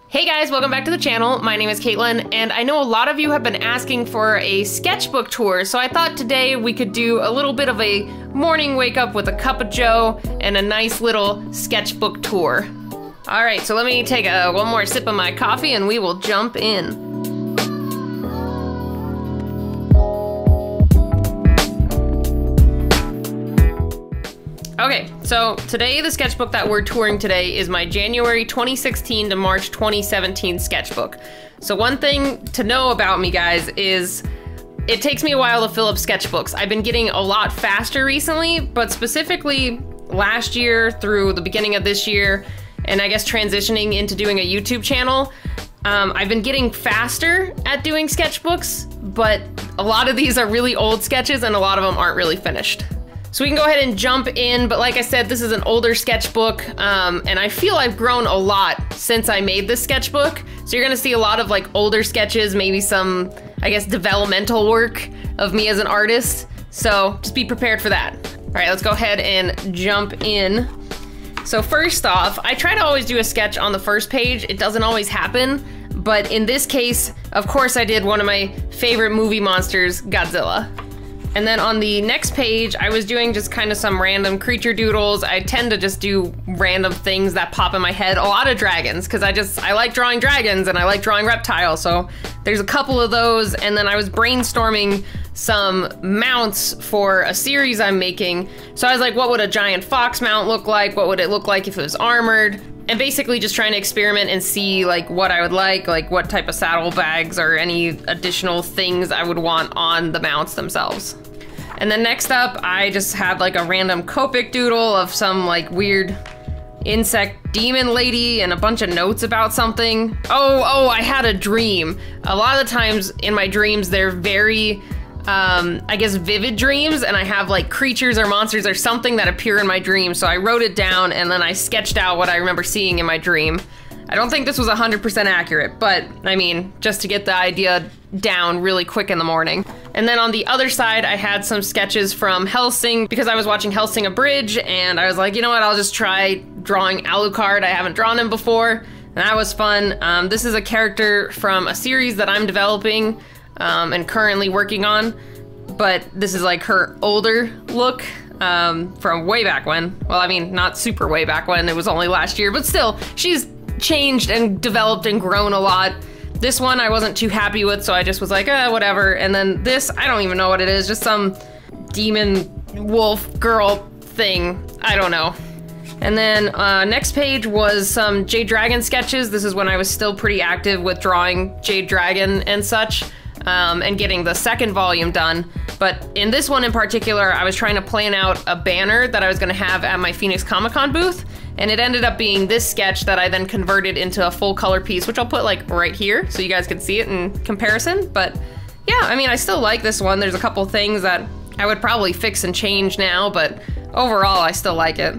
Hey guys, welcome back to the channel. My name is Katelyn, and I know a lot of you have been asking for a sketchbook tour, so I thought today we could do a little bit of a morning wake up with a cup of joe and a nice little sketchbook tour. All right, so let me take one more sip of my coffee and we will jump in. Okay, so today the sketchbook that we're touring today is my January 2016 to March 2017 sketchbook. So one thing to know about me, guys, is it takes me a while to fill up sketchbooks. I've been getting a lot faster recently, but specifically last year through the beginning of this year, and I guess transitioning into doing a YouTube channel, I've been getting faster at doing sketchbooks, but a lot of these are really old sketches and a lot of them aren't really finished. So we can go ahead and jump in, but like I said, this is an older sketchbook, and I feel I've grown a lot since I made this sketchbook. So you're gonna see a lot of like older sketches, maybe some, I guess, developmental work of me as an artist. So just be prepared for that. All right, let's go ahead and jump in. So first off, I try to always do a sketch on the first page. It doesn't always happen, but in this case, of course I did one of my favorite movie monsters, Godzilla. And then on the next page, I was doing just kind of some random creature doodles. I tend to just do random things that pop in my head. A lot of dragons, because I like drawing dragons and I like drawing reptiles. So there's a couple of those. And then I was brainstorming some mounts for a series I'm making. So I was like, what would a giant fox mount look like? What would it look like if it was armored? And basically just trying to experiment and see like what I would like what type of saddlebags or any additional things I would want on the mounts themselves. And then next up, I just had like a random Copic doodle of some like weird insect demon lady and a bunch of notes about something. Oh, I had a dream. A lot of the times in my dreams, they're very, I guess, vivid dreams, and I have like creatures or monsters or something that appear in my dream. So I wrote it down and then I sketched out what I remember seeing in my dream. I don't think this was 100% accurate, but I mean, just to get the idea down really quick in the morning. And then on the other side, I had some sketches from Hellsing because I was watching Hellsing Abridged, and I was like, you know what, I'll just try drawing Alucard. I haven't drawn him before, and that was fun. This is a character from a series that I'm developing and currently working on, but this is like her older look from way back when. Well, I mean, not super way back when, it was only last year, but still, she's changed and developed and grown a lot. This one I wasn't too happy with, so I just was like, whatever. And then this, I don't even know what it is, just some demon wolf girl thing. I don't know. And then next page was some Jade Dragon sketches. This is when I was still pretty active with drawing Jade Dragon and such, and getting the second volume done. But in this one in particular, I was trying to plan out a banner that I was gonna have at my Phoenix Comic-Con booth. And it ended up being this sketch that I then converted into a full color piece, which I'll put like right here so you guys can see it in comparison. But yeah, I mean, I still like this one. There's a couple things that I would probably fix and change now, but overall, I still like it.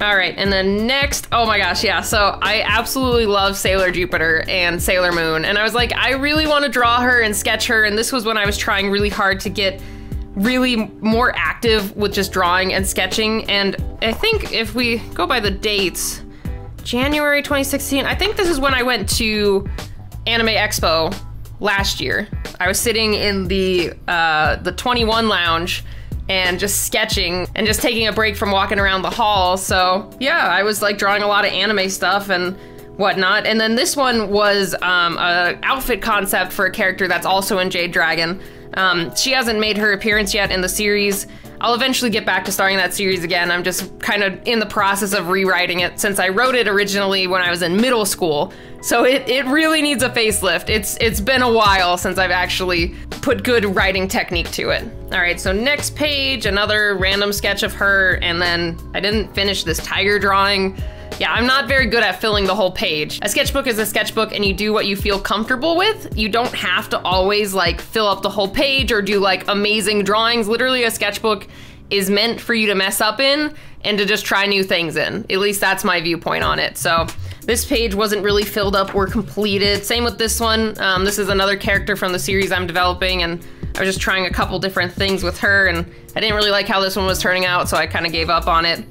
All right, and then next, oh my gosh, yeah, so I absolutely love Sailor Jupiter and Sailor Moon. And I was like, I really want to draw her and sketch her. And this was when I was trying really hard to get really more active with just drawing and sketching. And I think if we go by the dates, January 2016, I think this is when I went to Anime Expo last year. I was sitting in the 21 lounge and just sketching and just taking a break from walking around the hall. So yeah, I was like drawing a lot of anime stuff and whatnot. And then this one was a outfit concept for a character that's also in Jade Dragon. She hasn't made her appearance yet in the series. I'll eventually get back to starting that series again. I'm just kind of in the process of rewriting it since I wrote it originally when I was in middle school. So it really needs a facelift. It's been a while since I've actually put good writing technique to it. All right, so next page, another random sketch of her, and then I didn't finish this tiger drawing. Yeah, I'm not very good at filling the whole page. A sketchbook is a sketchbook and you do what you feel comfortable with. You don't have to always like fill up the whole page or do like amazing drawings. Literally a sketchbook is meant for you to mess up in and to just try new things in. At least that's my viewpoint on it. So this page wasn't really filled up or completed. Same with this one. This is another character from the series I'm developing, and I was just trying a couple different things with her, and I didn't really like how this one was turning out, so I kind of gave up on it.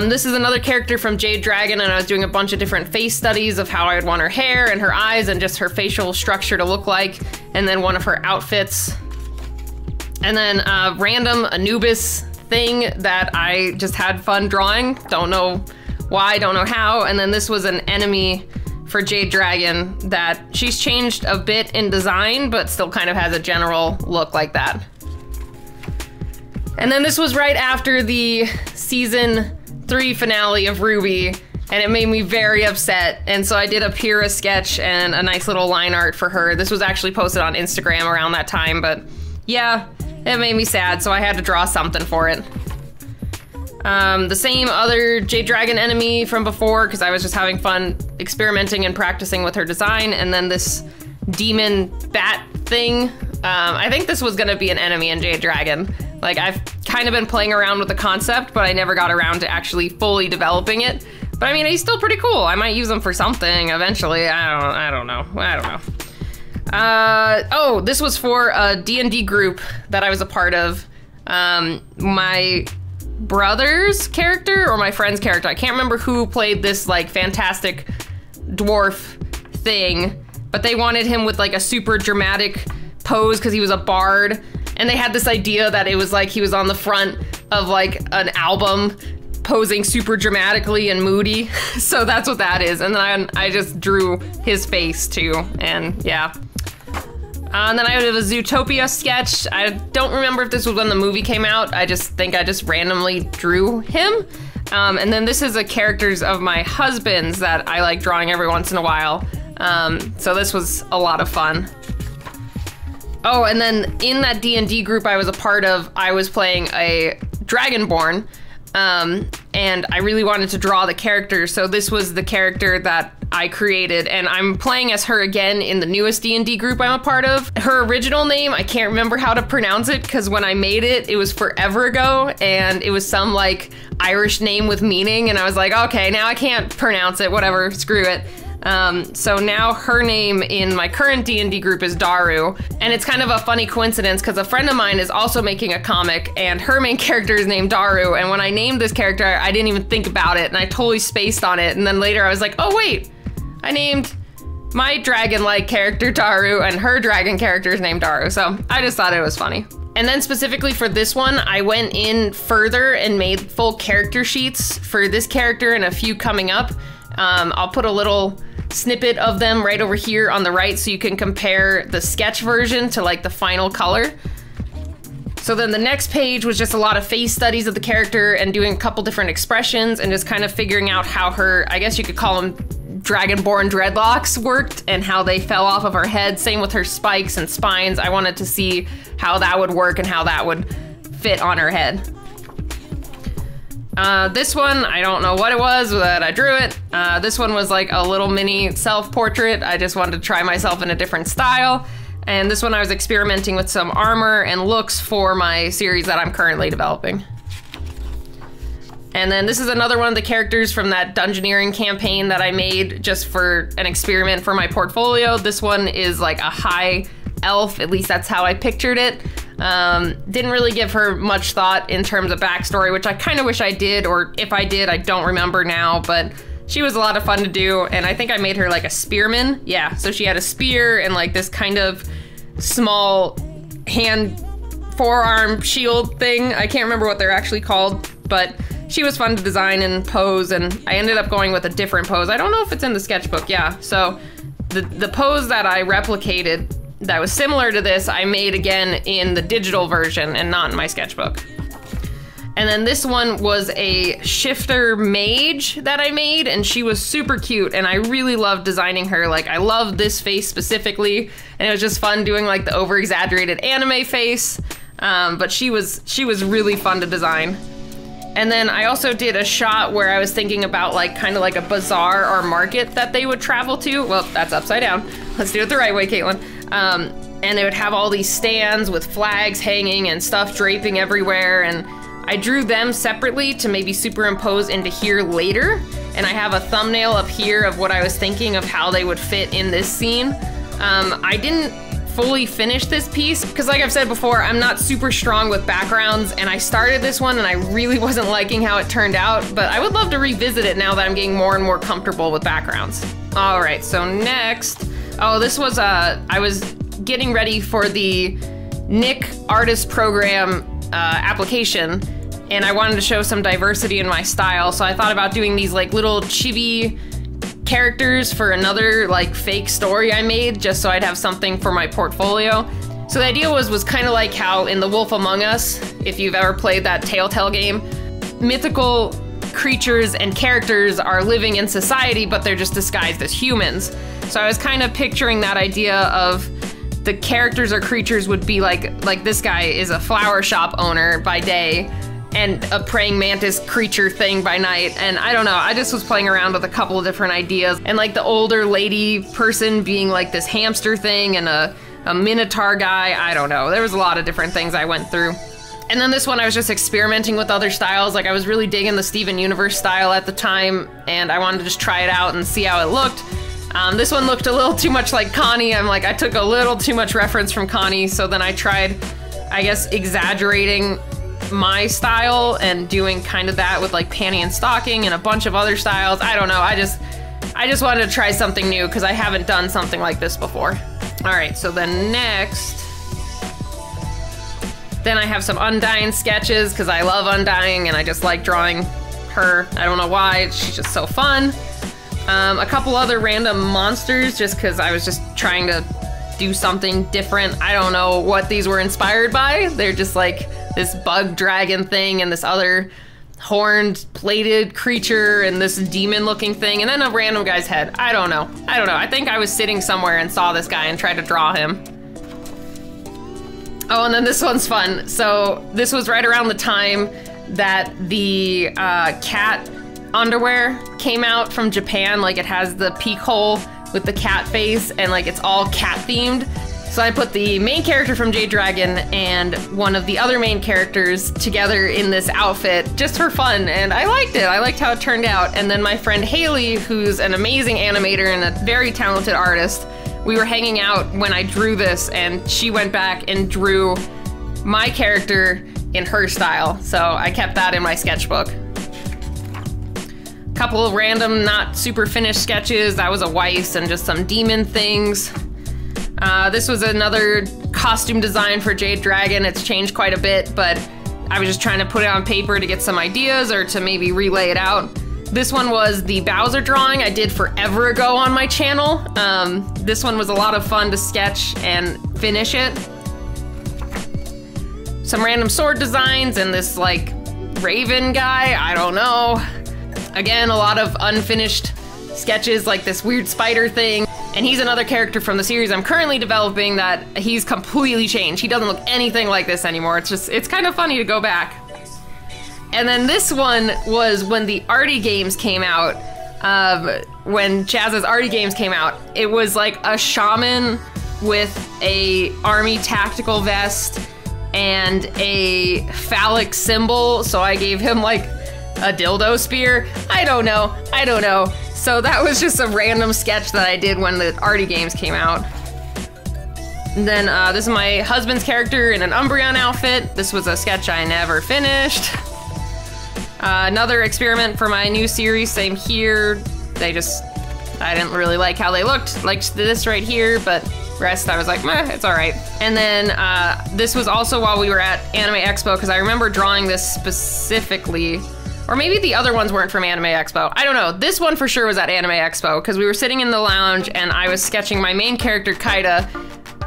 This is another character from Jade Dragon, and I was doing a bunch of different face studies of how I would want her hair and her eyes and just her facial structure to look like, and then one of her outfits. And then a random Anubis thing that I just had fun drawing. Don't know why, don't know how. And then this was an enemy for Jade Dragon that she's changed a bit in design, but still kind of has a general look like that. And then this was right after the season 3 finale of RWBY, and it made me very upset. And so I did a Pyrrha sketch and a nice little line art for her. This was actually posted on Instagram around that time, but yeah, it made me sad, so I had to draw something for it. The same other Jade Dragon enemy from before, because I was just having fun experimenting and practicing with her design. And then this demon bat thing. I think this was gonna be an enemy in Jade Dragon. Like, I've kind of been playing around with the concept, but I never got around to actually fully developing it. But I mean, he's still pretty cool. I might use him for something eventually. I don't know. Oh, this was for a D&D group that I was a part of. My brother's character or my friend's character, I can't remember who played this like fantastic dwarf thing, but they wanted him with like a super dramatic pose because he was a bard. And they had this idea that it was like he was on the front of like an album posing super dramatically and moody. So that's what that is. And then I just drew his face too. And yeah. And then I have a Zootopia sketch. I don't remember if this was when the movie came out. I just think I just randomly drew him. And then this is the characters of my husband's that I like drawing every once in a while. So this was a lot of fun. Oh, and then in that D&D group I was a part of, I was playing a Dragonborn, and I really wanted to draw the character, so this was the character that I created, and I'm playing as her again in the newest D&D group I'm a part of. Her original name, I can't remember how to pronounce it, because when I made it, it was forever ago, and it was some, like, Irish name with meaning, and I was like, okay, now I can't pronounce it, whatever, screw it. So now her name in my current D&D group is Daru, and it's kind of a funny coincidence because a friend of mine is also making a comic and her main character is named Daru, and when I named this character I didn't even think about it and I totally spaced on it, and then later I was like, oh wait, I named my dragon-like character Daru and her dragon character is named Daru, so I just thought it was funny. And then specifically for this one, I went in further and made full character sheets for this character and a few coming up. I'll put a little snippet of them right over here on the right so you can compare the sketch version to like the final color. So then the next page was just a lot of face studies of the character and doing a couple different expressions and just kind of figuring out how her, I guess you could call them Dragonborn dreadlocks worked and how they fell off of her head. Same with her spikes and spines. I wanted to see how that would work and how that would fit on her head. This one, I don't know what it was, but I drew it. This one was like a little mini self-portrait. I just wanted to try myself in a different style. And this one I was experimenting with some armor and looks for my series that I'm currently developing. And then this is another one of the characters from that Dungeoneering campaign that I made just for an experiment for my portfolio. This one is like a high elf, at least that's how I pictured it. Didn't really give her much thought in terms of backstory, which I kind of wish I did, or if I did, I don't remember now, but she was a lot of fun to do, and I think I made her like a spearman. Yeah, so she had a spear and like this kind of small hand forearm shield thing. I can't remember what they're actually called, but she was fun to design and pose, and I ended up going with a different pose. I don't know if it's in the sketchbook, yeah. So the pose that I replicated that was similar to this, I made again in the digital version and not in my sketchbook. And then this one was a shifter mage that I made, and she was super cute, and I really loved designing her. Like, I love this face specifically, and it was just fun doing like the over-exaggerated anime face, but she was really fun to design. And then I also did a shot where I was thinking about like kind of like a bazaar or market that they would travel to. Well, that's upside down. Let's do it the right way, Caitlin. And they would have all these stands with flags hanging and stuff draping everywhere, and I drew them separately to maybe superimpose into here later, and I have a thumbnail up here of what I was thinking of how they would fit in this scene. I didn't fully finish this piece because like I've said before, I'm not super strong with backgrounds, and I started this one and I really wasn't liking how it turned out, but I would love to revisit it now that I'm getting more and more comfortable with backgrounds. All right, so next, oh, this was, I was getting ready for the Nick Artist Program application, and I wanted to show some diversity in my style, so I thought about doing these like little chibi characters for another like fake story I made, just so I'd have something for my portfolio. So the idea was kind of like how in The Wolf Among Us, if you've ever played that Telltale game, mythical creatures and characters are living in society, but they're just disguised as humans. So I was kind of picturing that idea of the characters or creatures would be like this guy is a flower shop owner by day, and a praying mantis creature thing by night. And I don't know, I just was playing around with a couple of different ideas. And like the older lady person being like this hamster thing, and a minotaur guy, I don't know. There was a lot of different things I went through. And then this one I was just experimenting with other styles. Like I was really digging the Steven Universe style at the time, and I wanted to just try it out and see how it looked. This one looked a little too much like Connie. I took a little too much reference from Connie, so then I tried, I guess, exaggerating my style and doing kind of that with like panty and stocking and a bunch of other styles. I don't know, I just wanted to try something new because I haven't done something like this before. All right, so then next, then I have some Undying sketches because I love Undying and I just like drawing her. I don't know why, she's just so fun. A couple other random monsters just because I was just trying to do something different. I don't know what these were inspired by. They're just like this bug dragon thing and this other horned plated creature and this demon looking thing and then a random guy's head. I don't know. I think I was sitting somewhere and saw this guy and tried to draw him. Oh, and then this one's fun. So this was right around the time that the cat underwear came out from Japan. Like it has the peek hole with the cat face and like it's all cat themed. So I put the main character from Jade Dragon and one of the other main characters together in this outfit just for fun, and I liked it. I liked how it turned out. And then my friend Haley, who's an amazing animator and a very talented artist, we were hanging out when I drew this, and she went back and drew my character in her style. So I kept that in my sketchbook. Couple of random, not super finished sketches. That was a Weiss and just some demon things. This was another costume design for Jade Dragon. It's changed quite a bit, but I was just trying to put it on paper to get some ideas or to maybe relay it out. This one was the Bowser drawing I did forever ago on my channel. This one was a lot of fun to sketch and finish it. Some random sword designs and this like raven guy, I don't know. Again, a lot of unfinished sketches like this weird spider thing. And he's another character from the series I'm currently developing that he's completely changed. He doesn't look anything like this anymore. It's kind of funny to go back. And then this one was when the Artie games came out. When Chaz's Artie games came out, it was like a shaman with a army tactical vest and a phallic symbol. So I gave him like a dildo spear. I don't know. So that was just a random sketch that I did when the Artie games came out. And then this is my husband's character in an Umbreon outfit. This was a sketch I never finished. Another experiment for my new series, same here. I didn't really like how they looked. Liked this right here, but rest I was like, meh, it's all right. And then this was also while we were at Anime Expo, because I remember drawing this specifically. Or maybe the other ones weren't from Anime Expo. I don't know. This one for sure was at Anime Expo because we were sitting in the lounge and I was sketching my main character, Kaida,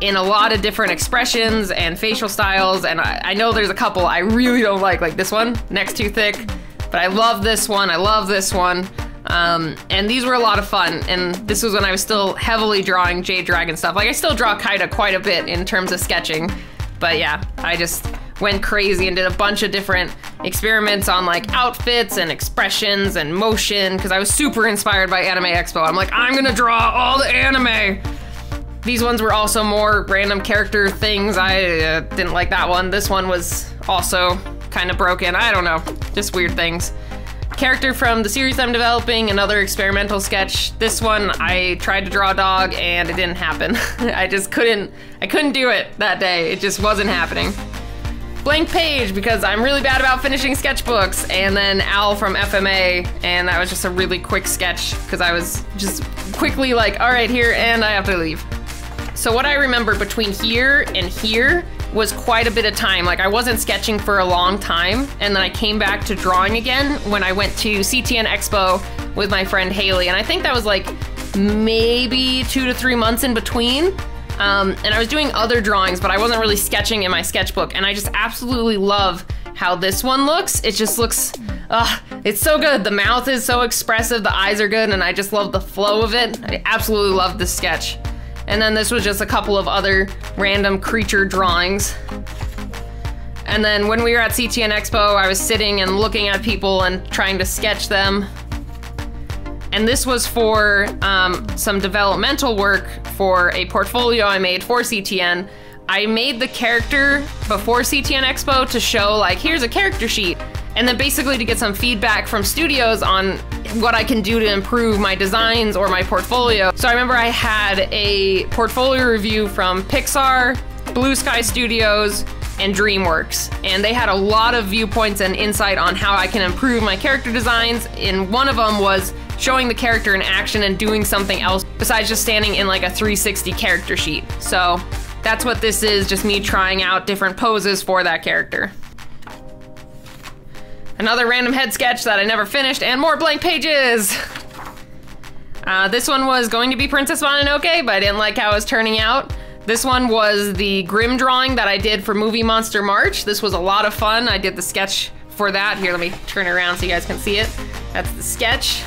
in a lot of different expressions and facial styles. And I know there's a couple I really don't like this one, neck's too thick. But I love this one. I love this one. And these were a lot of fun. And this was when I was still heavily drawing Jade Dragon stuff. Like I still draw Kaida quite a bit in terms of sketching. But yeah, I just went crazy and did a bunch of different experiments on like outfits and expressions and motion because I was super inspired by Anime Expo. I'm like, I'm gonna draw all the anime. These ones were also more random character things. I didn't like that one. This one was also kind of broken. I don't know, just weird things. character from the series I'm developing, another experimental sketch. This one, I tried to draw a dog and it didn't happen. I couldn't do it that day. It just wasn't happening. Blank page, because I'm really bad about finishing sketchbooks, and then Al from FMA, and that was just a really quick sketch, because I was just quickly like, all right, here, and I have to leave. So what I remember between here and here was quite a bit of time. Like, I wasn't sketching for a long time, and then I came back to drawing again when I went to CTN Expo with my friend Haley, and I think that was like maybe 2 to 3 months in between. And I was doing other drawings, but I wasn't really sketching in my sketchbook, and I just absolutely love how this one looks. It just looks, it's so good. The mouth is so expressive, the eyes are good, and I just love the flow of it. I absolutely love this sketch. And then this was just a couple of other random creature drawings. And then when we were at CTN Expo, I was sitting and looking at people and trying to sketch them. And this was for some developmental work for a portfolio I made for CTN. I made the character before CTN Expo to show, like, here's a character sheet. And then basically to get some feedback from studios on what I can do to improve my designs or my portfolio. So I remember I had a portfolio review from Pixar, Blue Sky Studios, and DreamWorks. And they had a lot of viewpoints and insight on how I can improve my character designs. And one of them was showing the character in action and doing something else besides just standing in like a 360 character sheet. So that's what this is, just me trying out different poses for that character. Another random head sketch that I never finished, and more blank pages! This one was going to be Princess Mononoke, but I didn't like how it was turning out. This one was the Grimm drawing that I did for Movie Monster March. This was a lot of fun. I did the sketch for that. Here, let me turn it around so you guys can see it. That's the sketch.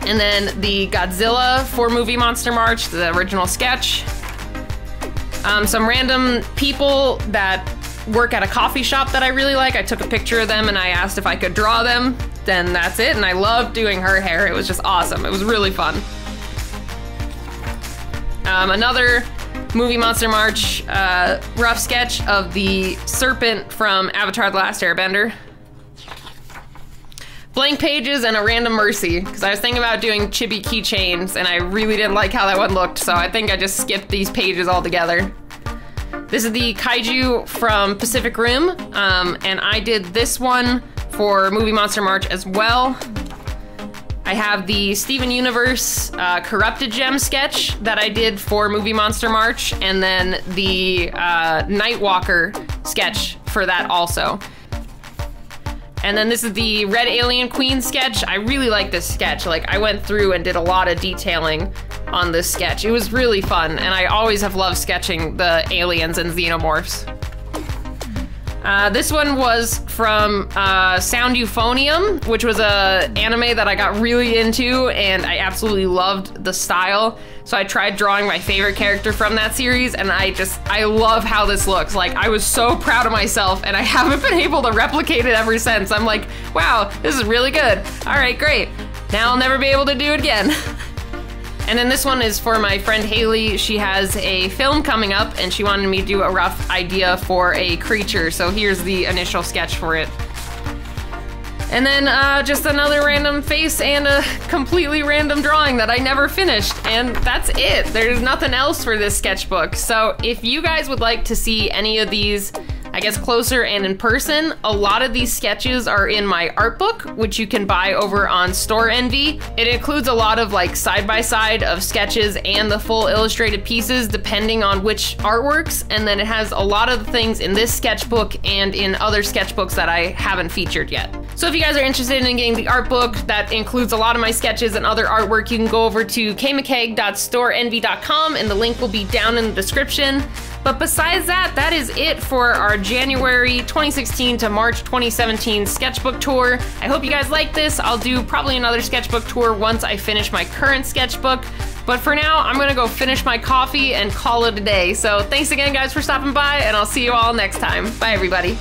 And then the Godzilla for Movie Monster March, the original sketch. Some random people that work at a coffee shop that I really like. I took a picture of them and I asked if I could draw them. Then that's it, and I loved doing her hair. It was just awesome. It was really fun. Another Movie Monster March rough sketch of the serpent from Avatar: The Last Airbender. Blank pages and a random Mercy, because I was thinking about doing chibi keychains and I really didn't like how that one looked, so I think I just skipped these pages altogether. This is the kaiju from Pacific Rim, and I did this one for Movie Monster March as well. I have the Steven Universe Corrupted Gem sketch that I did for Movie Monster March, and then the Nightwalker sketch for that also. And then this is the Red Alien Queen sketch. I really like this sketch. Like, I went through and did a lot of detailing on this sketch. It was really fun, and I always have loved sketching the aliens and xenomorphs. This one was from Sound Euphonium, which was an anime that I got really into, and I absolutely loved the style. So I tried drawing my favorite character from that series, and I love how this looks. Like, I was so proud of myself, and I haven't been able to replicate it ever since. I'm like, wow, this is really good. All right, great. Now I'll never be able to do it again. And then this one is for my friend Haley. She has a film coming up and she wanted me to do a rough idea for a creature. So here's the initial sketch for it. And then just another random face and a completely random drawing that I never finished. And that's it. There's nothing else for this sketchbook. So if you guys would like to see any of these, I guess, closer and in person, a lot of these sketches are in my art book, which you can buy over on Store Envy. It includes a lot of like side-by-side of sketches and the full illustrated pieces depending on which artworks, and then it has a lot of the things in this sketchbook and in other sketchbooks that I haven't featured yet. So if you guys are interested in getting the art book that includes a lot of my sketches and other artwork, you can go over to kmccaigue.storeenvy.com and the link will be down in the description. But besides that, that is it for our January 2016 to March 2017 sketchbook tour. I hope you guys like this. I'll do probably another sketchbook tour once I finish my current sketchbook. But for now, I'm gonna go finish my coffee and call it a day. So thanks again, guys, for stopping by, and I'll see you all next time. Bye, everybody.